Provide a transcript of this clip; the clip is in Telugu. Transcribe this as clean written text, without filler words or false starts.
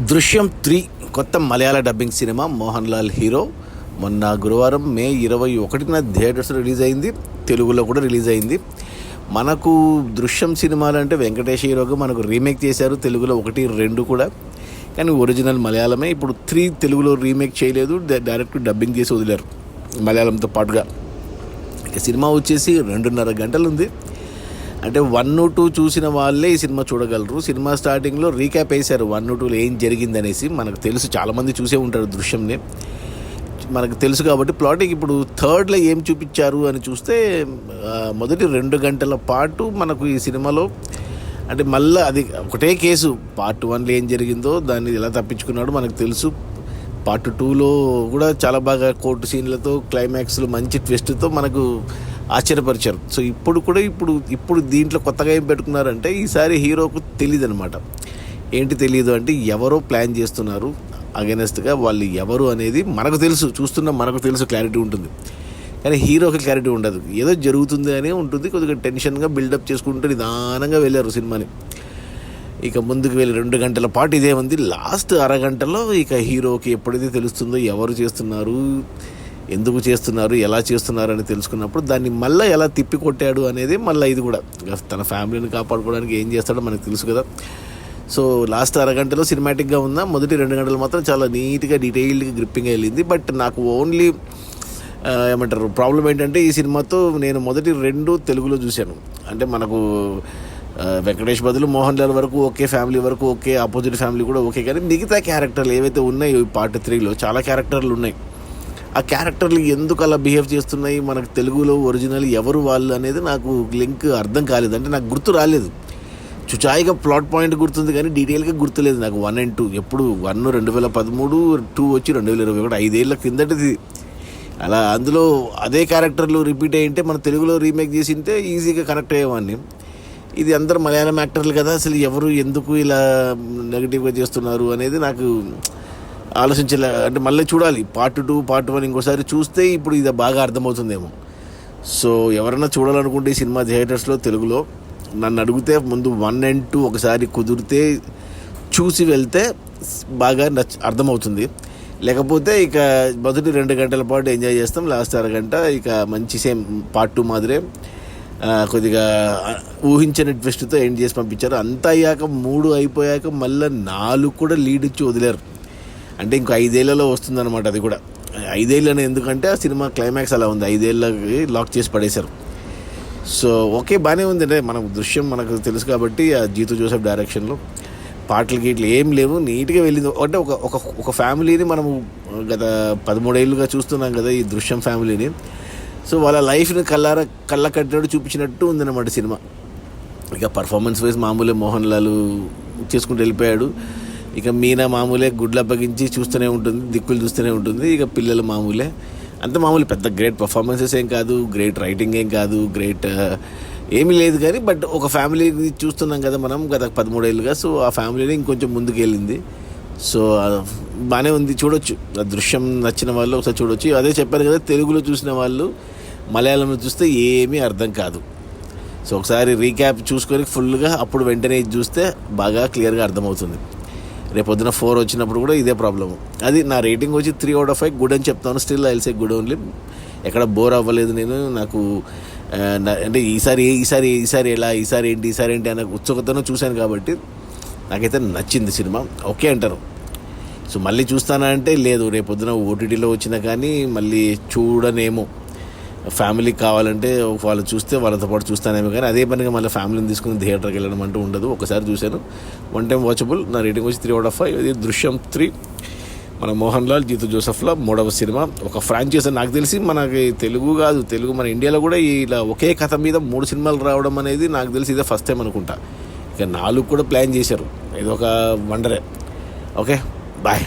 దృశ్యం 3 కొత్త మలయాళ dubbing cinema, Mohan Lal hero. మొన్న గురువారం May 21న థియేటర్స్ రిలీజ్ అయింది, తెలుగులో కూడా రిలీజ్ అయింది. మనకు దృశ్యం సినిమాలు అంటే వెంకటేష్ హీరోగా మనకు రీమేక్ చేశారు, తెలుగులో 1, 2 కూడా. కానీ ఒరిజినల్ మలయాళమే. ఇప్పుడు 3 తెలుగులో రీమేక్ చేయలేదు, డైరెక్ట్ డబ్బింగ్ చేసి వదిలేరు మలయాళంతో పాటుగా. ఇక సినిమా వచ్చేసి 2.5 గంటలు ఉంది. అంటే 1, 2 చూసిన వాళ్ళే ఈ సినిమా చూడగలరు. సినిమా స్టార్టింగ్లో రీక్యాప్ వేశారు 1, 2లో ఏం జరిగిందనేసి. మనకు తెలుసు, చాలామంది చూసే ఉంటారు దృశ్యంని, మనకు తెలుసు కాబట్టి. ప్లాటింగ్ ఇప్పుడు 3లో ఏం చూపించారు అని చూస్తే, మొదటి 2 గంటల పాటు మనకు ఈ సినిమాలో అంటే మళ్ళీ అది ఒకటే కేసు. పార్ట్ 1లో ఏం జరిగిందో, దాన్ని ఎలా తప్పించుకున్నాడో మనకు తెలుసు. పార్ట్ 2లో కూడా చాలా బాగా కోర్టు సీన్లతో, క్లైమాక్స్లో మంచి ట్విస్ట్తో మనకు ఆశ్చర్యపరిచారు. సో ఇప్పుడు దీంట్లో కొత్తగా ఏం పెట్టుకున్నారంటే, ఈసారి హీరోకు తెలియదు అనమాట. ఏంటి తెలియదు అంటే, ఎవరో ప్లాన్ చేస్తున్నారు అగెనెస్ట్గా. వాళ్ళు ఎవరు అనేది మనకు తెలుసు, చూస్తున్న మనకు తెలుసు, క్లారిటీ ఉంటుంది. కానీ హీరోకి క్లారిటీ ఉండదు, ఏదో జరుగుతుంది అనే ఉంటుంది. కొద్దిగా టెన్షన్గా బిల్డప్ చేసుకుంటూ నిదానంగా వెళ్ళారు సినిమాని. ఇక ముందుకు వెళ్ళి 2 గంటల పాటు ఇదే ఉంది. లాస్ట్ అరగంటలో ఇక హీరోకి ఎప్పుడైతే తెలుస్తుందో ఎవరు చేస్తున్నారు, ఎందుకు చేస్తున్నారు, ఎలా చేస్తున్నారు అని తెలుసుకున్నప్పుడు దాన్ని మళ్ళీ ఎలా తిప్పికొట్టాడు అనేది మళ్ళీ ఇది కూడా తన ఫ్యామిలీని కాపాడుకోవడానికి ఏం చేస్తాడో మనకు తెలుసు కదా. సో లాస్ట్ అరగంటలో సినిమాటిక్గా ఉందా, మొదటి 2 గంటలు మాత్రం చాలా నీట్గా డీటెయిల్డ్గా గ్రిప్పింగ్గా వెళ్ళింది. బట్ నాకు ఓన్లీ ఏమంటారు ప్రాబ్లం ఏంటంటే, ఈ సినిమాతో నేను మొదటి 2 తెలుగులో చూశాను. అంటే మనకు వెంకటేష్ బదులు మోహన్ లాల్ వరకు ఓకే, ఫ్యామిలీ వరకు ఓకే, ఆపోజిట్ ఫ్యామిలీ కూడా ఓకే. కానీ మిగతా క్యారెక్టర్లు ఏవైతే ఉన్నాయో ఈ పార్ట్ 3లో చాలా క్యారెక్టర్లు ఉన్నాయి. ఆ క్యారెక్టర్లు ఎందుకు అలా బిహేవ్ చేస్తున్నాయి, మనకు తెలుగులో ఒరిజినల్ ఎవరు వాళ్ళు అనేది నాకు లింక్ అర్థం కాలేదు. అంటే నాకు గుర్తు రాలేదు. చుచాయిగా ప్లాట్ పాయింట్ గుర్తుంది కానీ డీటెయిల్గా గుర్తులేదు నాకు. 1 and 2 ఎప్పుడు 1 2013, 2 వచ్చి 2021, 5 ఏళ్ళ కిందటిది. అలా అందులో అదే క్యారెక్టర్లు రిపీట్ అయ్యింటే మన తెలుగులో రీమేక్ చేసింటే ఈజీగా కనెక్ట్ అయ్యేవాడిని. ఇది అందరు మలయాళం యాక్టర్లు కదా, అసలు ఎవరు ఎందుకు ఇలా నెగిటివ్గా చేస్తున్నారు అనేది నాకు ఆలోచించలే. అంటే మళ్ళీ చూడాలి పార్ట్ 2, పార్ట్ 1 ఇంకోసారి చూస్తే ఇప్పుడు ఇది బాగా అర్థమవుతుందేమో. సో ఎవరైనా చూడాలనుకుంటే ఈ సినిమా థియేటర్స్లో తెలుగులో నన్ను అడిగితే ముందు 1 and 2 ఒకసారి కుదిరితే చూసి వెళ్తే బాగా అర్థమవుతుంది. లేకపోతే ఇక మొదటి 2 గంటల పాటు ఎంజాయ్ చేస్తాం, లాస్ట్ అరగంట ఇక మంచి సేమ్ పార్ట్ 2 మాదిరే కొద్దిగా ఊహించని ట్విస్ట్తో ఎండ్ చేసి పంపించారు. అంతా అయ్యాక 3 అయిపోయాక మళ్ళీ 4 కూడా లీడ్ ఇచ్చి వదిలేరు. అంటే ఇంకో 5 ఏళ్లలో వస్తుందన్నమాట. అది కూడా 5 ఏళ్ళని, ఎందుకంటే ఆ సినిమా క్లైమాక్స్ అలా ఉంది, 5 ఏళ్ళకి లాక్ చేసి పడేశారు. సో ఓకే, బాగానే ఉంది. అంటే మనకు దృశ్యం మనకు తెలుసు కాబట్టి, ఆ జీతు జోసెఫ్ డైరెక్షన్లో పాటలు గీట్లు ఏం లేవు, నీట్గా వెళ్ళింది. అంటే ఒక ఫ్యామిలీని మనము గత 13 ఏళ్ళుగా చూస్తున్నాం కదా ఈ దృశ్యం ఫ్యామిలీని. సో వాళ్ళ లైఫ్ని కళ్ళ కట్టినట్టు చూపించినట్టు ఉందన్నమాట సినిమా. ఇక పర్ఫార్మెన్స్ వైజ్ మామూలే, మోహన్ లాల్ చేసుకుంటూ వెళ్ళిపోయాడు. ఇక మీనా మామూలే, గుడ్లు అప్పగించి చూస్తూనే ఉంటుంది, దిక్కులు చూస్తూనే ఉంటుంది. ఇక పిల్లలు మామూలే, అంత మామూలు. పెద్ద గ్రేట్ పర్ఫార్మెన్సెస్ ఏం కాదు, గ్రేట్ రైటింగ్ ఏం కాదు, గ్రేట్ ఏమీ లేదు. కానీ బట్ ఒక ఫ్యామిలీ చూస్తున్నాం కదా మనం గత 13 ఏళ్ళుగా. సో ఆ ఫ్యామిలీని ఇంకొంచెం ముందుకు వెళ్ళింది. సో బాగానే ఉంది, చూడొచ్చు. ఆ దృశ్యం నచ్చిన వాళ్ళు ఒకసారి చూడొచ్చు. అదే చెప్పారు కదా, తెలుగులో చూసిన వాళ్ళు మలయాళంలో చూస్తే ఏమీ అర్థం కాదు. సో ఒకసారి రీక్యాప్ చూసుకొని ఫుల్గా అప్పుడు వెంటనే చూస్తే బాగా క్లియర్గా అర్థమవుతుంది. రేపు పొద్దున 4 వచ్చినప్పుడు కూడా ఇదే ప్రాబ్లము. అది నా రేటింగ్ వచ్చి 3 out of 5 గుడ్ అని చెప్తాను. Still I will say good only. ఎక్కడ బోర్ అవ్వలేదు నేను. నాకు అంటే ఈసారి ఏంటి అనే ఉత్సుకతను చూశాను కాబట్టి నాకైతే నచ్చింది సినిమా. ఓకే అంటారు. సో మళ్ళీ చూస్తానా అంటే లేదు, రేపు పొద్దున ఓటీటీలో వచ్చినా కానీ మళ్ళీ చూడనేమో. ఫ్యామిలీకి కావాలంటే వాళ్ళు చూస్తే వాళ్ళతో పాటు చూస్తానేమో, కానీ అదే పనిగా మళ్ళీ ఫ్యామిలీని తీసుకుని థియేటర్కి వెళ్ళడం అంటూ ఉండదు. ఒకసారి చూశాను, 1 time వాచబుల్. నా రేటింగ్ వచ్చి 3 out of 5. ఇది దృశ్యం 3, మన మోహన్ లాల్, జీతు జోసెఫ్ల 3వ సినిమా. ఒక ఫ్రాంచైజ్ నాకు తెలిసి మనకి తెలుగు మన ఇండియాలో కూడా ఇలా ఒకే కథ మీద 3 సినిమాలు రావడం అనేది నాకు తెలిసి ఇదే ఫస్ట్ టైం అనుకుంటా. ఇక 4 కూడా ప్లాన్ చేశారు, ఇది ఒక వండరే. Okay, bye.